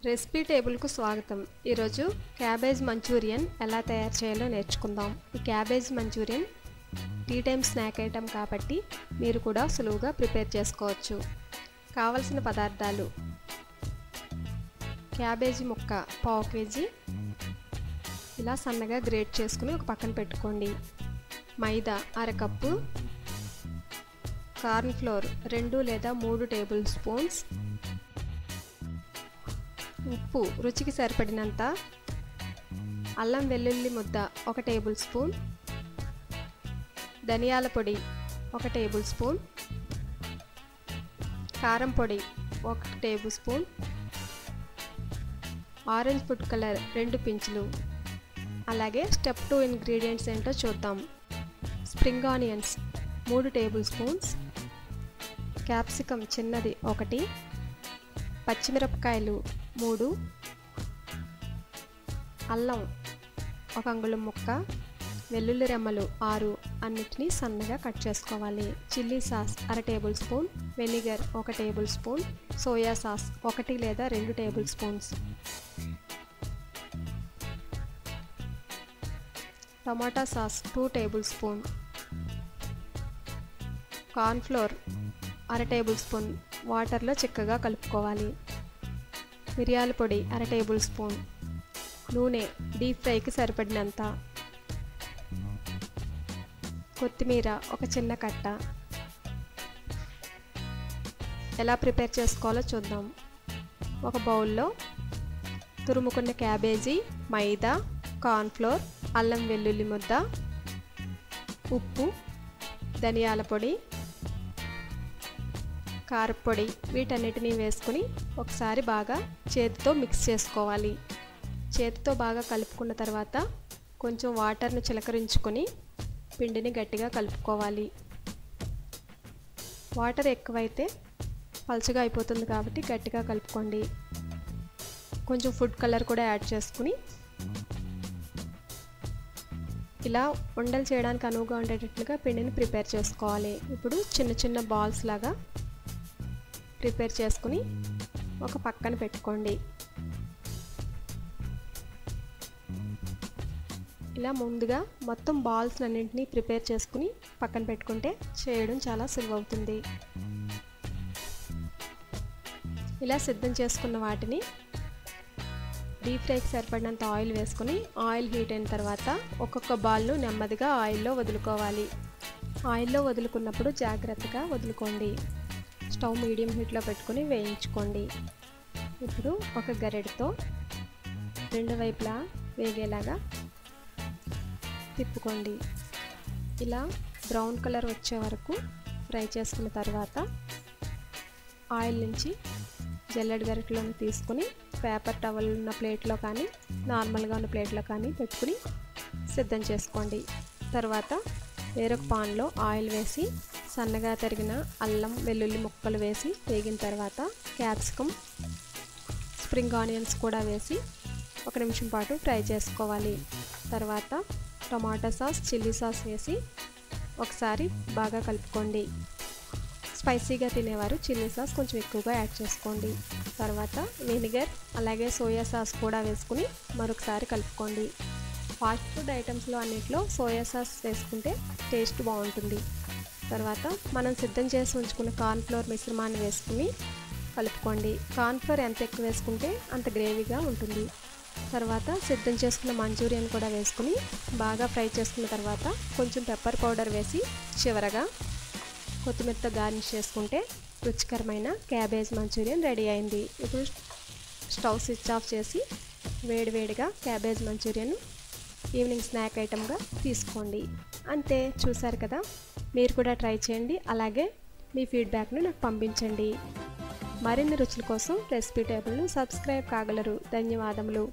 Recipe టేబుల్కు స్వాగతం. ఈరోజు cabbage Manchurian ఎలా తయారు చేయాలో నేర్చుకుందాం. ఈ cabbage manchurian tea time snack item కాబట్టి మీరు కూడా సులువుగా ప్రిపేర్ చేసుకోవచ్చు. కావలసిన పదార్థాలు: క్యాబేజీ ముక్క పావు కేజీ ఇలా సన్నగా గ్రేట్ చేసుకుని ఒక పక్కన పెట్టుకోండి. మైదా అరకప్పు, కార్న్ ఫ్లోర్ 2 లేదా 3 టేబుల్ స్పూన్స్, ఉప్పు రుచికి సరిపడినంత, అల్లం వెల్లుల్లి ముద్ద 1 టేబుల్ స్పూన్, ధనియాల పొడి 1 టేబుల్ స్పూన్, కారం పొడి 1 table spoon, orange food colour 2 పించులు. అలాగే స్టెప్ 2 ఇంగ్రీడియంట్స్ ఏంటో చూద్దాం. Spring onions 3 table spoons, capsicum చిన్నది 1, పచ్చిమిరపకాయలు 3, అల్లం 1 అంగుళం ముక్క, వెల్లుల్లి రెమ్మలు 6 అన్నిటినీ సన్నగా కట్ చేసుకోవాలి. Chilli sauce 1 table spoon, vinegar 1 table spoon, soya sauce 1 లేదా 2 టేబుల్ స్పూన్స్, టమాటా sauce 2 table spoon, corn flour 1 table spoon వాటర్లో చిక్కగా కలుపుకోవాలి. మిరియాల పొడి 1 టేబుల్ స్పూన్, నూనె డీప్ ఫ్రైకి సరిపడినంత, కొత్తిమీర 1 చిన్న కట్ట. ఎలా ప్రిపేర్ చేసుకోవాలో చూద్దాం. ఒక బౌల్లో తురుముకున్న క్యాబేజీ, మైదా, కార్న్ ఫ్లోర్, అల్లం వెల్లుల్లి ముద్ద, ఉప్పు, ధనియాల పొడి, కారపొడి వీటన్నిటిని వేసుకుని ఒకసారి బాగా చేతితో మిక్స్ చేసుకోవాలి. చేతితో బాగా కలుపుకున్న తర్వాత కొంచెం వాటర్ను చిలకరించుకొని పిండిని గట్టిగా కలుపుకోవాలి. వాటర్ ఎక్కువైతే పలుచగా అయిపోతుంది కాబట్టి గట్టిగా కలుపుకోండి. కొంచెం ఫుడ్ కలర్ కూడా యాడ్ చేసుకుని ఇలా ఉండలు చేయడానికి అనువుగా ఉండేటట్లుగా పిండిని ప్రిపేర్ చేసుకోవాలి. ఇప్పుడు చిన్న చిన్న బాల్స్ లాగా ప్రిపేర్ చేసుకుని ఒక పక్కన పెట్టుకోండి. ఇలా ముందుగా మొత్తం బాల్స్ అన్నింటినీ ప్రిపేర్ చేసుకుని పక్కన పెట్టుకుంటే చేయడం చాలా సులువవుతుంది. ఇలా సిద్ధం చేసుకున్న వాటిని డీప్ ఫ్రైకి సరిపడినంత ఆయిల్ వేసుకుని ఆయిల్ హీట్ అయిన తర్వాత ఒక్కొక్క బాల్ను నెమ్మదిగా ఆయిల్లో వదులుకోవాలి. ఆయిల్లో వదులుకున్నప్పుడు జాగ్రత్తగా వదులుకోండి. స్టవ్ మీడియం హీట్లో పెట్టుకొని వేయించుకోండి. ఇప్పుడు ఒక గరిటెతో 2 వైపులా వేగేలాగా తిప్పుకోండి. ఇలా బ్రౌన్ కలర్ వచ్చే వరకు ఫ్రై చేసుకున్న తర్వాత ఆయిల్ నుంచి జల్లెడ గరిటెలను తీసుకుని పేపర్ టవల్ ఉన్న ప్లేట్లో కానీ నార్మల్గా ఉన్న ప్లేట్లో కానీ పెట్టుకుని సిద్ధం చేసుకోండి. తర్వాత వేరొక పాన్లో ఆయిల్ వేసి సన్నగా తరిగిన అల్లం వెల్లుల్లి ముక్కలు వేసి వేగిన తర్వాత క్యాప్సికమ్, స్ప్రింగ్ ఆనియన్స్ కూడా వేసి 1 నిమిషం పాటు ఫ్రై చేసుకోవాలి. తర్వాత టమాటా సాస్, చిల్లీ సాస్ వేసి ఒకసారి బాగా కలుపుకోండి. స్పైసీగా తినేవారు చిల్లీ సాస్ కొంచెం ఎక్కువగా యాడ్ చేసుకోండి. తర్వాత వెనిగర్ అలాగే సోయా సాస్ కూడా వేసుకుని మరొకసారి కలుపుకోండి. ఫాస్ట్ ఫుడ్ ఐటమ్స్లో అన్నింటిలో సోయా సాస్ వేసుకుంటే టేస్ట్ బాగుంటుంది. తర్వాత మనం సిద్ధం చేసి ఉంచుకున్న కార్న్ ఫ్లోర్ మిశ్రమాన్ని వేసుకుని కలుపుకోండి. కార్న్ ఫ్లోర్ ఎంత ఎక్కువ వేసుకుంటే అంత గ్రేవీగా ఉంటుంది. తర్వాత సిద్ధం చేసుకున్న మంచూరియన్ కూడా వేసుకుని బాగా ఫ్రై చేసుకున్న తర్వాత కొంచెం పెప్పర్ పౌడర్ వేసి చివరగా కొత్తిమీరతో గార్నిష్ చేసుకుంటే రుచికరమైన క్యాబేజ్ మంచూరియన్ రెడీ అయింది. ఇప్పుడు స్టవ్ స్విచ్ ఆఫ్ చేసి వేడివేడిగా క్యాబేజ్ మంచూరియన్ ఈవినింగ్ స్నాక్ ఐటమ్గా తీసుకోండి. అంతే, చూసారు కదా. మీరు కూడా ట్రై చేయండి. అలాగే మీ ఫీడ్బ్యాక్ను నాకు పంపించండి. మరిన్ని రుచుల కోసం రెసిపీ టేబుల్ను సబ్స్క్రైబ్ కాగలరు. ధన్యవాదములు.